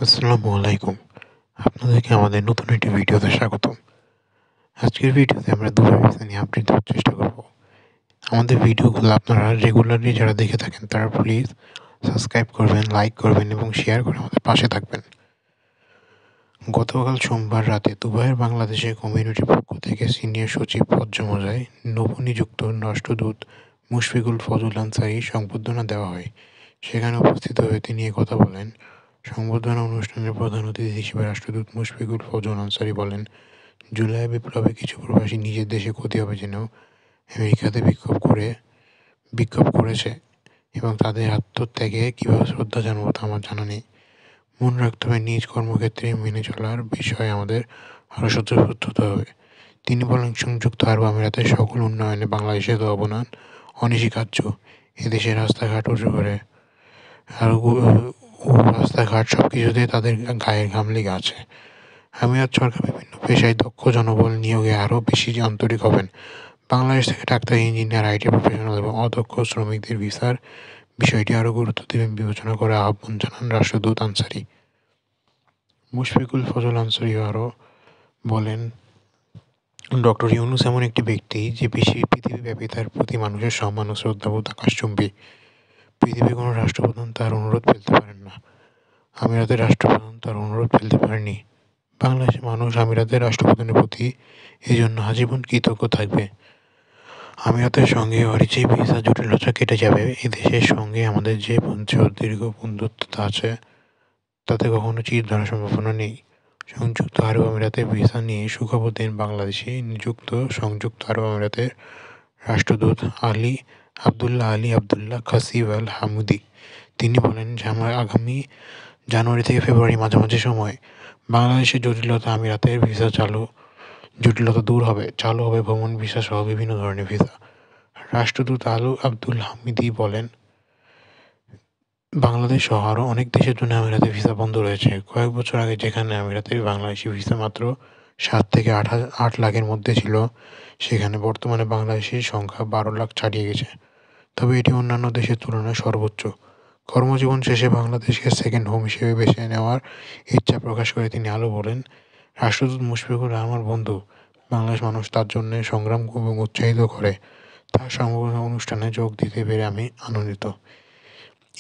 আসসালামু আলাইকুম। আপনাদেরকে আমাদের নতুন একটি ভিডিওতে স্বাগতম। আজকের ভিডিওতে আমরা দুবাই ভিসা নিয়ে আপডেট দেওয়ার চেষ্টা করব। আমাদের ভিডিওগুলো আপনারা রেগুলারলি যারা দেখে থাকেন তারা প্লিজ সাবস্ক্রাইব করবেন, লাইক করবেন এবং শেয়ার করে আমাদের পাশে থাকবেন। গতকাল সোমবার রাতে দুবাইয়ের বাংলাদেশের কমিউনিটির পক্ষ থেকে সিনিয়র সচিব পর্যায়ে নবনিযুক্ত রাষ্ট্রদূত মুশফিকুল ফজল আনসারী সংবর্ধনা দেওয়া হয়। সেখানে উপস্থিত হয়ে তিনি কথা বলেন। সংবর্ধনা অনুষ্ঠানের প্রধান অতিথি হিসেবে রাষ্ট্রদূত মুশফিকুল ফজল আনসারী বলেন, জুলাই বিপ্লবে কিছু প্রবাসী নিজের দেশে ক্ষতি হবে জেনেও আমেরিকাতে বিক্ষোভ করেছে এবং তাদের আত্মত্যাগে কীভাবে শ্রদ্ধা জানাবো তা আমার জানা নেই। মনে রাখতে হবে, নিজ কর্মক্ষেত্রে মেনে চলার বিষয়ে আমাদের আরও সতর্ক হতে হবে। তিনি বলেন, সংযুক্ত আরব আমিরাতের সকল উন্নয়নে বাংলাদেশের অবদান অনস্বীকার্য। এদেশের রাস্তাঘাট উঁচু করে আর রাস্তাঘাট সব কিছুতেই তাদের গায়ের ঘাম লেগে আছে। আমিরাত সরকার বিভিন্ন পেশায় দক্ষ জনবল নিয়োগে আরও বেশি আন্তরিক হবেন। বাংলাদেশ থেকে ডাক্তার, ইঞ্জিনিয়ার, আইটি প্রফেশনাল এবং অদক্ষ শ্রমিকদের ভিসার বিষয়টি আরও গুরুত্ব দেবেন বিবেচনা করে আহ্বান জানান রাষ্ট্রদূত আনসারী। মুশফিকুল ফজল আনসারী আরও বলেন, ডক্টর ইউনূস এমন একটি ব্যক্তি যে পৃথিবীব্যাপী তার প্রতি মানুষের সম্মান ও শ্রদ্ধাবোধ আকাশচুম্বী। পৃথিবীর কোনো রাষ্ট্রপ্রধান তার অনুরোধ ফেলতে পারেন না। আমিরাতের রাষ্ট্রপ্রধান তার অনুরোধ ফেলতে পারেনি। বাংলাদেশের মানুষ আমিরাতের রাষ্ট্রপ্রধানের প্রতি এই জন্য আজীবন কৃতজ্ঞ থাকবে। আমিরাতের সঙ্গে অরিজিৎ ভিসা জটিলতা কেটে যাবে। এদেশের সঙ্গে আমাদের যে দীর্ঘ বন্ধুত্ব আছে তাতে কখনো চির ধরার সম্ভাবনা নেই। সংযুক্ত আরব আমিরাতের ভিসা নিয়ে সুখবর দেন বাংলাদেশে নিযুক্ত সংযুক্ত আরব আমিরাতের রাষ্ট্রদূত আবদুল্লাহ খাসিব আল হামুদি। তিনি বলেন যে আগামী জানুয়ারি থেকে ফেব্রুয়ারি মাঝামাঝি সময় বাংলাদেশের আমিরাতের ভিসা জটিলতা দূর হবে। চালু হবে ভ্রমণ ভিসা সহ বিভিন্ন ধরনের ভিসা। রাষ্ট্রদূত আব্দুল হামিদি বলেন, বাংলাদেশ সহ আরও অনেক দেশের জন্য আমিরাতের ভিসা বন্ধ রয়েছে। কয়েক বছর আগে যেখানে আমিরাতের বাংলাদেশি ভিসা মাত্র 7 থেকে 8 লাখের মধ্যে ছিল, সেখানে বর্তমানে বাংলাদেশির সংখ্যা 12 লাখ ছাড়িয়ে গেছে। তবে এটি অন্যান্য দেশের তুলনায় সর্বোচ্চ। কর্মজীবন শেষে বাংলাদেশকে সেকেন্ড হোম হিসেবে বেছে নেওয়ার ইচ্ছা প্রকাশ করে তিনি বলেন, রাষ্ট্রদূত মুশফিকুর আমার বন্ধু। বাংলাদেশ মানুষ তার জন্য সংগ্রাম এবং উৎসাহিত করে। তার সংবর্ধনা অনুষ্ঠানে যোগ দিতে পেরে আমি আনন্দিত।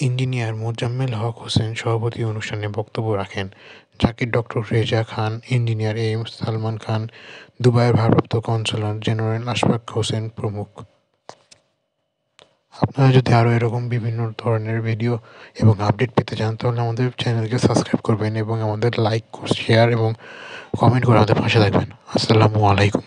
ইঞ্জিনিয়ার মোজাম্মেল হক হোসেন সভাপতি অনুষ্ঠানে বক্তব্য রাখেন। জাকির ডক্টর রেজা খান, ইঞ্জিনিয়ার এম সালমান খান, দুবাইয়ের ভারপ্রাপ্ত কনসালার জেনারেল আশফাক হোসেন প্রমুখ। আপনারা যদি আরও এরকম বিভিন্ন ধরনের ভিডিও এবং আপডেট পেতে চান তাহলে আমাদের চ্যানেলকে সাবস্ক্রাইব করবেন এবং আমাদের লাইক, শেয়ার এবং কমেন্ট করে আমাদের পাশে থাকবেন। আসসালামু আলাইকুম।